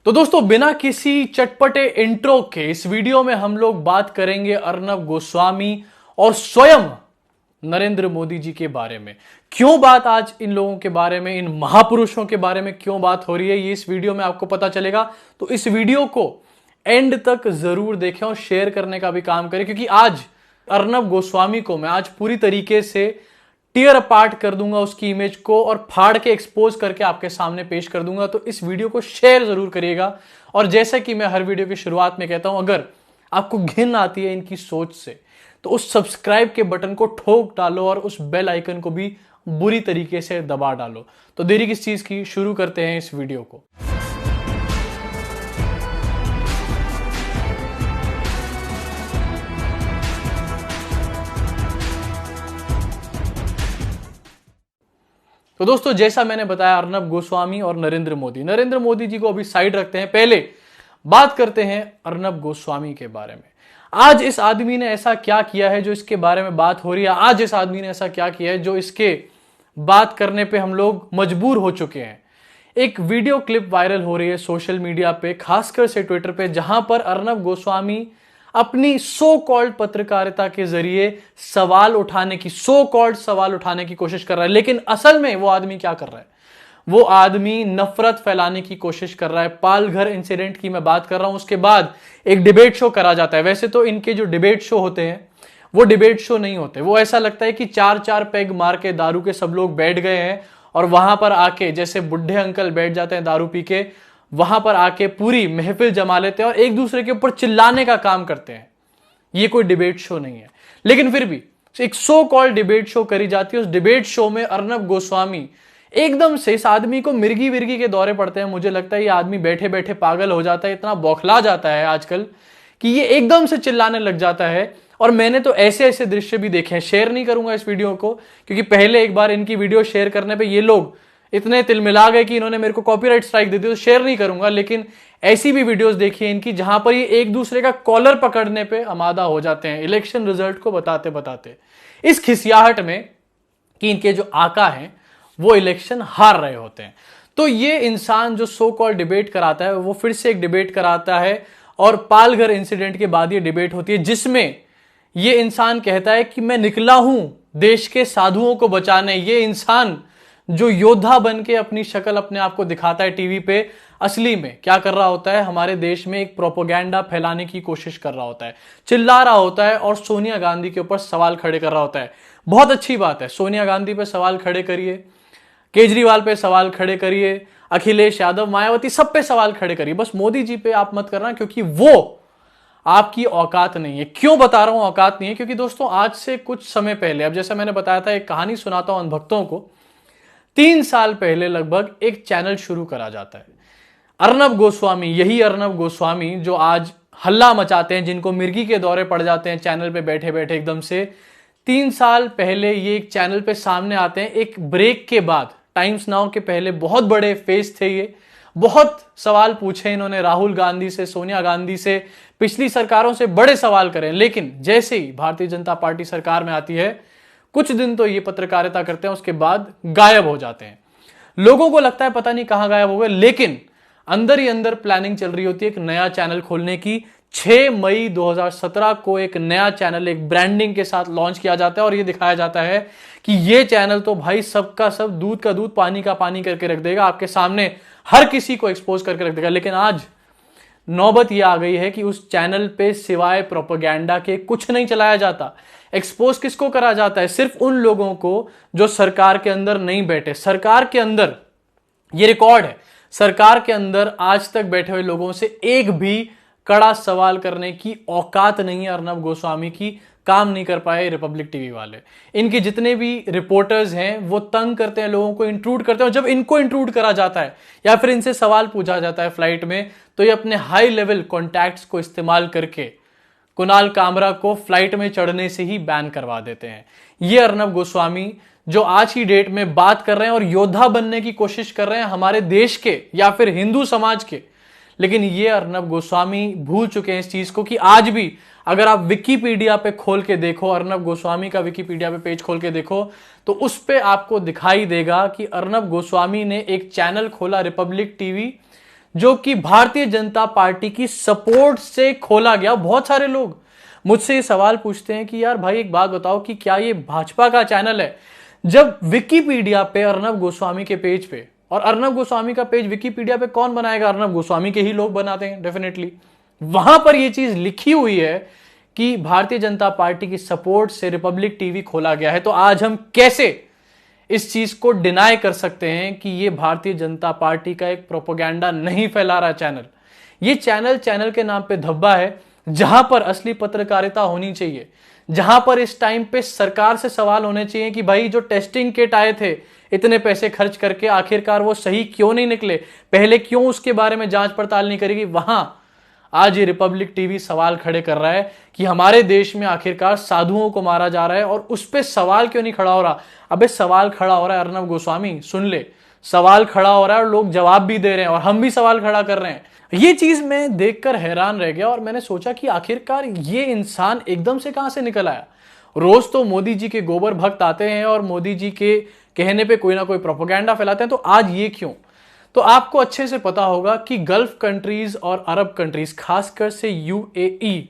तो दोस्तों बिना किसी चटपटे इंट्रो के इस वीडियो में हम लोग बात करेंगे अर्नब गोस्वामी और स्वयं नरेंद्र मोदी जी के बारे में। क्यों बात आज इन लोगों के बारे में, इन महापुरुषों के बारे में क्यों बात हो रही है, ये इस वीडियो में आपको पता चलेगा। तो इस वीडियो को एंड तक जरूर देखें और शेयर करने का भी काम करें, क्योंकि आज अर्नब गोस्वामी को मैं आज पूरी तरीके से टीयर अपार्ट कर दूंगा, उसकी इमेज को और फाड़ के एक्सपोज करके आपके सामने पेश कर दूंगा। तो इस वीडियो को शेयर जरूर करिएगा। और जैसे कि मैं हर वीडियो की शुरुआत में कहता हूं, अगर आपको घिन आती है इनकी सोच से तो उस सब्सक्राइब के बटन को ठोक डालो और उस बेल आइकन को भी बुरी तरीके से दबा डालो। तो देरी किस चीज की, शुरू करते हैं इस वीडियो को। तो दोस्तों जैसा मैंने बताया, अर्नब गोस्वामी और नरेंद्र मोदी जी को अभी साइड रखते हैं, पहले बात करते हैं अर्नब गोस्वामी के बारे में। आज इस आदमी ने ऐसा क्या किया है जो इसके बारे में बात हो रही है। आज इस आदमी ने ऐसा क्या किया है जो इसके बात करने पे हम लोग मजबूर हो चुके हैं। एक वीडियो क्लिप वायरल हो रही है सोशल मीडिया पे, खासकर से ट्विटर पे, जहां पर अर्नब गोस्वामी अपनी सो कॉल्ड पत्रकारिता के जरिए सवाल उठाने की कोशिश कर रहा है। लेकिन असल में वो आदमी क्या कर रहा है? वो आदमी नफरत फैलाने की कोशिश कर रहा है। पालघर इंसिडेंट की मैं बात कर रहा हूं, उसके बाद एक डिबेट शो करा जाता है। वैसे तो इनके जो डिबेट शो होते हैं वो डिबेट शो नहीं होते, वो ऐसा लगता है कि चार चार पेग मार के दारू के सब लोग बैठ गए हैं और वहां पर आके, जैसे बुढ़े अंकल बैठ जाते हैं दारू पी के, वहां पर आके पूरी महफिल जमा लेते हैं और एक दूसरे के ऊपर चिल्लाने का काम करते हैं। ये कोई डिबेट शो नहीं है। लेकिन फिर भी एक सो कॉल्ड डिबेट शो करी जाती है। उस डिबेट शो में अर्नब गोस्वामी एकदम से, इस आदमी को मिर्गी विर्गी के दौरे पड़ते हैं। मुझे लगता है ये आदमी बैठे बैठे पागल हो जाता है, इतना बौखला जाता है आजकल कि ये एकदम से चिल्लाने लग जाता है। और मैंने तो ऐसे ऐसे दृश्य भी देखे हैं, शेयर नहीं करूंगा इस वीडियो को, क्योंकि पहले एक बार इनकी वीडियो शेयर करने पे ये लोग इतने तिलमिला गए कि इन्होंने मेरे को कॉपीराइट स्ट्राइक दे दी, तो शेयर नहीं करूंगा। लेकिन ऐसी भी वीडियोस देखी है इनकी जहां पर ये एक दूसरे का कॉलर पकड़ने पे आमादा हो जाते हैं इलेक्शन रिजल्ट को बताते बताते, इस खिसियाहट में कि इनके जो आका हैं वो इलेक्शन हार रहे होते हैं। तो ये इंसान जो सो कॉल्ड डिबेट कराता है वो फिर से एक डिबेट कराता है और पालघर इंसिडेंट के बाद ये डिबेट होती है, जिसमें ये इंसान कहता है कि मैं निकला हूं देश के साधुओं को बचाने। ये इंसान जो योद्धा बन के अपनी शक्ल अपने आप को दिखाता है टीवी पे, असली में क्या कर रहा होता है? हमारे देश में एक प्रोपोगेंडा फैलाने की कोशिश कर रहा होता है, चिल्ला रहा होता है और सोनिया गांधी के ऊपर सवाल खड़े कर रहा होता है। बहुत अच्छी बात है, सोनिया गांधी पे सवाल खड़े करिए, केजरीवाल पे सवाल खड़े करिए, अखिलेश यादव, मायावती, सब पे सवाल खड़े करिए, बस मोदी जी पे आप मत करना, क्योंकि वो आपकी औकात नहीं है। क्यों बता रहा हूं औकात नहीं है? क्योंकि दोस्तों आज से कुछ समय पहले, अब जैसा मैंने बताया था, एक कहानी सुनाता हूं अनभक्तों को, 3 साल पहले लगभग एक चैनल शुरू करा जाता है। अर्नब गोस्वामी, यही अर्नब गोस्वामी जो आज हल्ला मचाते हैं, जिनको मिर्गी के दौरे पड़ जाते हैं चैनल पे बैठे बैठे एकदम से, 3 साल पहले ये एक चैनल पे सामने आते हैं एक ब्रेक के बाद। टाइम्स नाउ के पहले बहुत बड़े फेस थे ये, बहुत सवाल पूछे इन्होंने राहुल गांधी से, सोनिया गांधी से, पिछली सरकारों से बड़े सवाल करें। लेकिन जैसे ही भारतीय जनता पार्टी सरकार में आती है, कुछ दिन तो ये पत्रकारिता करते हैं, उसके बाद गायब हो जाते हैं। लोगों को लगता है पता नहीं कहां गायब हो गए, लेकिन अंदर ही अंदर प्लानिंग चल रही होती है एक नया चैनल खोलने की। 6 मई 2017 को एक नया चैनल एक ब्रांडिंग के साथ लॉन्च किया जाता है और ये दिखाया जाता है कि ये चैनल तो भाई सबका सब, दूध का दूध पानी का पानी करके रख देगा, आपके सामने हर किसी को एक्सपोज करके रख देगा। लेकिन आज नौबत यह आ गई है कि उस चैनल पे सिवाय प्रोपेगेंडा के कुछ नहीं चलाया जाता। एक्सपोज किसको करा जाता है? सिर्फ उन लोगों को जो सरकार के अंदर नहीं बैठे। सरकार के अंदर, ये रिकॉर्ड है, सरकार के अंदर आज तक बैठे हुए लोगों से एक भी कड़ा सवाल करने की औकात नहीं है अर्नब गोस्वामी की। काम नहीं कर पाए रिपब्लिक टीवी वाले। इनके जितने भी रिपोर्टर्स हैं वो तंग करते हैं लोगों को, इंट्रूड करते हैं, और जब इनको इंट्रूड करा जाता है या फिर इनसे सवाल पूछा जाता है फ्लाइट में, तो ये अपने हाई लेवल कॉन्टैक्ट्स को इस्तेमाल करके कुणाल कामरा को फ्लाइट में चढ़ने से ही बैन करवा देते हैं। ये अर्नब गोस्वामी जो आज की डेट में बात कर रहे हैं और योद्धा बनने की कोशिश कर रहे हैं हमारे देश के या फिर हिंदू समाज के, लेकिन ये अर्नब गोस्वामी भूल चुके हैं इस चीज को कि आज भी अगर आप विकिपीडिया पे खोल के देखो, अर्नब गोस्वामी का विकिपीडिया पे पेज खोल के देखो, तो उस पे आपको दिखाई देगा कि अर्नब गोस्वामी ने एक चैनल खोला रिपब्लिक टीवी, जो कि भारतीय जनता पार्टी की सपोर्ट से खोला गया। बहुत सारे लोग मुझसे ये सवाल पूछते हैं कि यार भाई एक बात बताओ कि क्या ये भाजपा का चैनल है? जब विकिपीडिया पे अर्नब गोस्वामी के पेज पे, और अर्नब गोस्वामी का पेज विकिपीडिया पे कौन बनाएगा? अर्नब गोस्वामी के ही लोग बनाते हैं डेफिनेटली। वहां पर यह चीज लिखी हुई है कि भारतीय जनता पार्टी की सपोर्ट से रिपब्लिक टीवी खोला गया है, तो आज हम कैसे इस चीज को डिनाई कर सकते हैं कि यह भारतीय जनता पार्टी का एक प्रोपेगेंडा नहीं फैला रहा चैनल? ये चैनल के नाम पे धब्बा है, जहां पर असली पत्रकारिता होनी चाहिए, जहां पर इस टाइम पे सरकार से सवाल होने चाहिए कि भाई जो टेस्टिंग किट आए थे इतने पैसे खर्च करके, आखिरकार वो सही क्यों नहीं निकले, पहले क्यों उसके बारे में जांच पड़ताल नहीं करेगी? वहां आज ये रिपब्लिक टीवी सवाल खड़े कर रहा है कि हमारे देश में आखिरकार साधुओं को मारा जा रहा है और उस पर सवाल क्यों नहीं खड़ा हो रहा? अबे सवाल खड़ा हो रहा है अर्नब गोस्वामी, सुन ले, सवाल खड़ा हो रहा है और लोग जवाब भी दे रहे हैं और हम भी सवाल खड़ा कर रहे हैं। ये चीज मैं देखकर हैरान रह गया और मैंने सोचा कि आखिरकार ये इंसान एकदम से कहां से निकल आया? रोज तो मोदी जी के गोबर भक्त आते हैं और मोदी जी के कहने पे कोई ना कोई प्रोपेगेंडा फैलाते हैं, तो आज ये क्यों? तो आपको अच्छे से पता होगा कि गल्फ कंट्रीज और अरब कंट्रीज, खासकर से यूएई,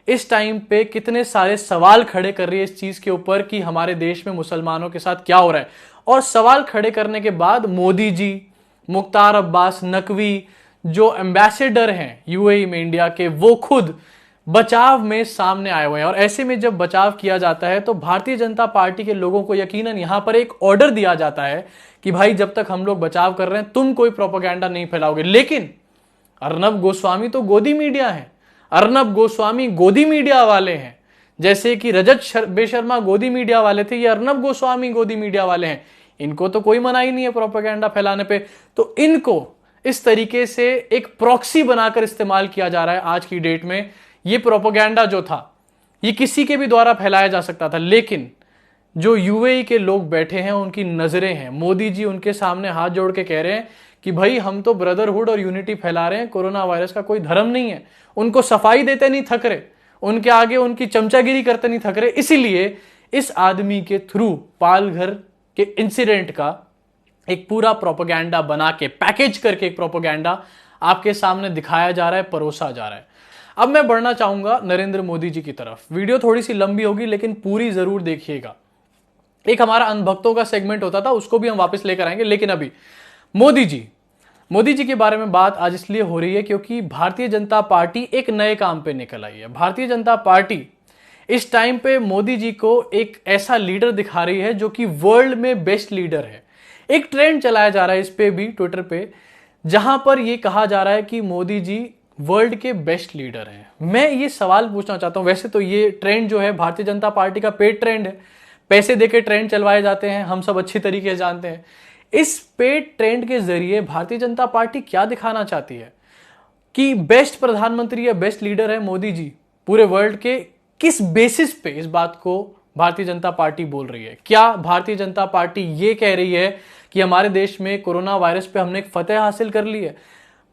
इस टाइम पे कितने सारे सवाल खड़े कर रही है इस चीज के ऊपर कि हमारे देश में मुसलमानों के साथ क्या हो रहा है। और सवाल खड़े करने के बाद मोदी जी, मुख्तार अब्बास नकवी, जो एम्बेसडर हैं यूएई में इंडिया के, वो खुद बचाव में सामने आए हुए हैं। और ऐसे में जब बचाव किया जाता है तो भारतीय जनता पार्टी के लोगों को यकीनन यहां पर एक ऑर्डर दिया जाता है कि भाई जब तक हम लोग बचाव कर रहे हैं तुम कोई प्रोपेगेंडा नहीं फैलाओगे। लेकिन अर्नब गोस्वामी तो गोदी मीडिया है, अर्नब गोस्वामी गोदी मीडिया वाले हैं, जैसे कि रजत बेशर्मा गोदी मीडिया वाले थे, ये अर्नब गोस्वामी गोदी मीडिया वाले हैं। इनको तो कोई मनाही नहीं है प्रोपेगेंडा फैलाने पे, तो इनको इस तरीके से एक प्रॉक्सी बनाकर इस्तेमाल किया जा रहा है आज की डेट में। ये प्रोपेगेंडा जो था ये किसी के भी द्वारा फैलाया जा सकता था, लेकिन जो यूएई के लोग बैठे हैं उनकी नजरें हैं, मोदी जी उनके सामने हाथ जोड़ के कह रहे हैं कि भाई हम तो ब्रदरहुड और यूनिटी फैला रहे हैं, कोरोना वायरस का कोई धर्म नहीं है। उनको सफाई देते नहीं थक रहे, उनके आगे उनकी चमचागिरी करते नहीं थक रहे। इसीलिए इस आदमी के थ्रू पालघर के इंसिडेंट का एक पूरा प्रोपेगेंडा बना के, पैकेज करके एक प्रोपेगेंडा आपके सामने दिखाया जा रहा है, परोसा जा रहा है। अब मैं बढ़ना चाहूंगा नरेंद्र मोदी जी की तरफ। वीडियो थोड़ी सी लंबी होगी लेकिन पूरी जरूर देखिएगा। एक हमारा अनभक्तों का सेगमेंट होता था, उसको भी हम वापस लेकर आएंगे, लेकिन अभी मोदी जी के बारे में बात आज इसलिए हो रही है क्योंकि भारतीय जनता पार्टी एक नए काम पे निकल आई है। भारतीय जनता पार्टी इस टाइम पे मोदी जी को एक ऐसा लीडर दिखा रही है जो कि वर्ल्ड में बेस्ट लीडर है। एक ट्रेंड चलाया जा रहा है इस पे भी, ट्विटर पे, जहां पर यह कहा जा रहा है कि मोदी जी वर्ल्ड के बेस्ट लीडर हैं। मैं ये सवाल पूछना चाहता हूं, वैसे तो ये ट्रेंड जो है भारतीय जनता पार्टी का पेड ट्रेंड है, पैसे देके ट्रेंड चलवाए जाते हैं, हम सब अच्छी तरीके से जानते हैं। इस पेड ट्रेंड के जरिए भारतीय जनता पार्टी क्या दिखाना चाहती है कि बेस्ट प्रधानमंत्री या बेस्ट लीडर है मोदी जी पूरे वर्ल्ड के? किस बेसिस पे इस बात को भारतीय जनता पार्टी बोल रही है? क्या भारतीय जनता पार्टी ये कह रही है कि हमारे देश में कोरोना वायरस पे हमने एक फतेह हासिल कर ली है?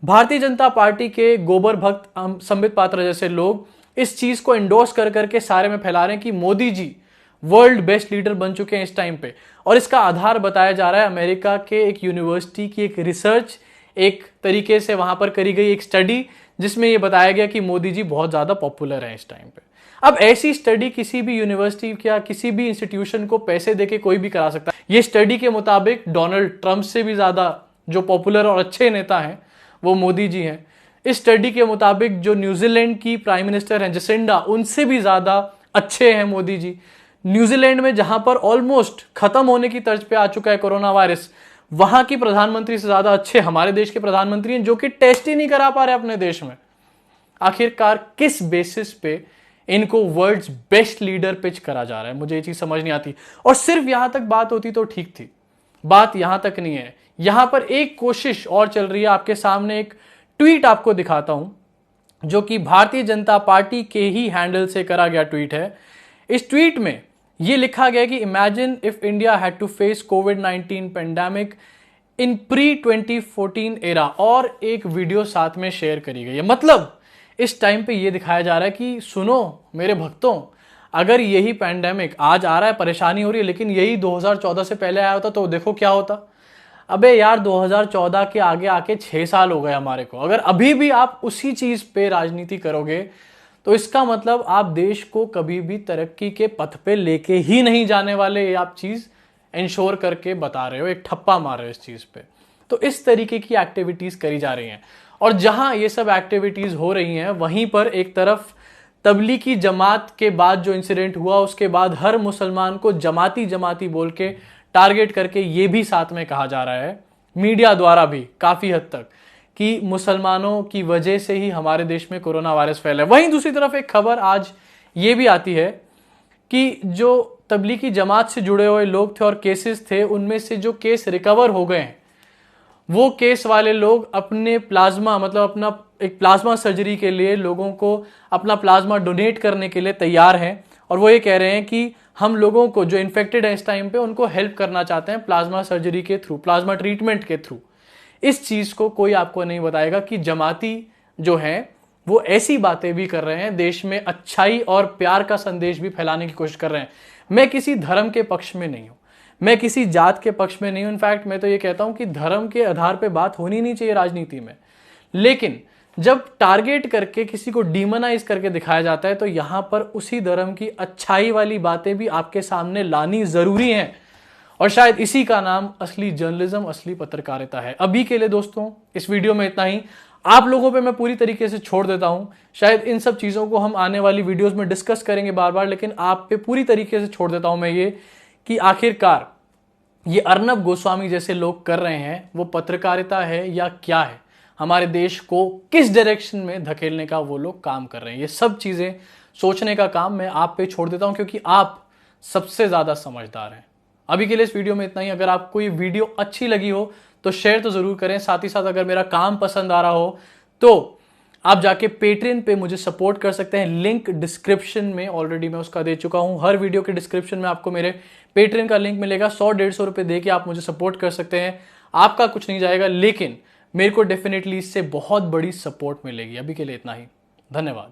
भारतीय जनता पार्टी के गोबर भक्त संबित पात्रा जैसे लोग इस चीज को एंडोर्स कर करके सारे में फैला रहे हैं कि Modi ji world best leader बन चुके हैं इस टाइम पे। और इसका आधार बताया जा रहा है अमेरिका के एक यूनिवर्सिटी की एक रिसर्च, एक तरीके से वहां पर करी गई एक स्टडी, जिसमें यह बताया गया कि मोदी जी बहुत ज्यादा पॉपुलर है इस टाइम पे। अब ऐसी स्टडी किसी भी यूनिवर्सिटी या किसी भी इंस्टीट्यूशन को पैसे देके कोई भी करा सकता है। ये स्टडी के मुताबिक डोनाल्ड ट्रंप से भी ज्यादा जो पॉपुलर और अच्छे नेता हैं वो मोदी जी हैं। इस स्टडी के मुताबिक जो न्यूजीलैंड की प्राइम मिनिस्टर हैं जसिंडा, उनसे भी ज्यादा अच्छे हैं मोदी जी। न्यूजीलैंड में जहां पर ऑलमोस्ट खत्म होने की तर्ज पे आ चुका है कोरोना वायरस, वहां की प्रधानमंत्री से ज्यादा अच्छे हमारे देश के प्रधानमंत्री हैं, जो कि टेस्ट ही नहीं करा पा रहे अपने देश में। आखिरकार किस बेसिस पे इनको वर्ल्ड्स बेस्ट लीडर पिच करा जा रहा है? मुझे ये चीज समझ नहीं आती। और सिर्फ यहां तक बात होती तो ठीक थी, बात यहां तक नहीं है। यहां पर एक कोशिश और चल रही है। आपके सामने एक ट्वीट आपको दिखाता हूं जो कि भारतीय जनता पार्टी के ही हैंडल से करा गया ट्वीट है। इस ट्वीट में यह लिखा गया कि imagine if India had to face कोविड-19 पेंडेमिक इन प्री 2014 एरा, और एक वीडियो साथ में शेयर करी गई है। मतलब इस टाइम पे ये दिखाया जा रहा है कि सुनो मेरे भक्तों, अगर यही पैंडेमिक आज आ रहा है, परेशानी हो रही है, लेकिन यही 2014 से पहले आया होता तो देखो क्या होता। अबे यार 2014 के आगे आके 6 साल हो गए हमारे को। अगर अभी भी आप उसी चीज पे राजनीति करोगे तो इसका मतलब आप देश को कभी भी तरक्की के पथ पे लेके ही नहीं जाने वाले, ये आप चीज इंश्योर करके बता रहे हो, एक ठप्पा मार रहे हो इस चीज पे। तो इस तरीके की एक्टिविटीज करी जा रही हैं और जहां ये सब एक्टिविटीज हो रही हैं वहीं पर एक तरफ तबलीगी जमात के बाद जो इंसिडेंट हुआ उसके बाद हर मुसलमान को जमाती जमाती बोल के टारगेट करके ये भी साथ में कहा जा रहा है मीडिया द्वारा भी काफी हद तक कि मुसलमानों की वजह से ही हमारे देश में कोरोना वायरस फैला है। वहीं दूसरी तरफ एक खबर आज ये भी आती है कि जो तबलीगी जमात से जुड़े हुए लोग थे और केसेस थे, उनमें से जो केस रिकवर हो गए हैं वो केस वाले लोग अपने प्लाज्मा मतलब अपना एक प्लाज्मा सर्जरी के लिए लोगों को अपना प्लाज्मा डोनेट करने के लिए तैयार हैं और वो ये कह रहे हैं कि हम लोगों को जो इन्फेक्टेड है इस टाइम पे उनको हेल्प करना चाहते हैं प्लाज्मा सर्जरी के थ्रू, प्लाज्मा ट्रीटमेंट के थ्रू। इस चीज को कोई आपको नहीं बताएगा कि जमाती जो हैं वो ऐसी बातें भी कर रहे हैं, देश में अच्छाई और प्यार का संदेश भी फैलाने की कोशिश कर रहे हैं। मैं किसी धर्म के पक्ष में नहीं हूं, मैं किसी जात के पक्ष में नहीं हूं। इनफैक्ट मैं तो ये कहता हूं कि धर्म के आधार पे बात होनी नहीं चाहिए राजनीति में, लेकिन जब टारगेट करके किसी को डीमोनाइज करके दिखाया जाता है तो यहां पर उसी धर्म की अच्छाई वाली बातें भी आपके सामने लानी जरूरी है और शायद इसी का नाम असली जर्नलिज्म, असली पत्रकारिता है। अभी के लिए दोस्तों इस वीडियो में इतना ही। आप लोगों पे मैं पूरी तरीके से छोड़ देता हूं, शायद इन सब चीजों को हम आने वाली वीडियोस में डिस्कस करेंगे बार बार, लेकिन आप पे पूरी तरीके से छोड़ देता हूं मैं ये कि आखिरकार ये अर्नब गोस्वामी जैसे लोग कर रहे हैं वो पत्रकारिता है या क्या है, हमारे देश को किस डायरेक्शन में धकेलने का वो लोग काम कर रहे हैं। ये सब चीजें सोचने का काम मैं आप पे छोड़ देता हूं क्योंकि आप सबसे ज्यादा समझदार हैं। अभी के लिए इस वीडियो में इतना ही। अगर आपको ये वीडियो अच्छी लगी हो तो शेयर तो जरूर करें, साथ ही साथ अगर मेरा काम पसंद आ रहा हो तो आप जाके पेट्रियन पे मुझे सपोर्ट कर सकते हैं। लिंक डिस्क्रिप्शन में ऑलरेडी मैं उसका दे चुका हूं। हर वीडियो के डिस्क्रिप्शन में आपको मेरे पेट्रियन का लिंक मिलेगा। 100-150 रुपए दे के आप मुझे सपोर्ट कर सकते हैं। आपका कुछ नहीं जाएगा, लेकिन मेरे को डेफिनेटली इससे बहुत बड़ी सपोर्ट मिलेगी। अभी के लिए इतना ही, धन्यवाद।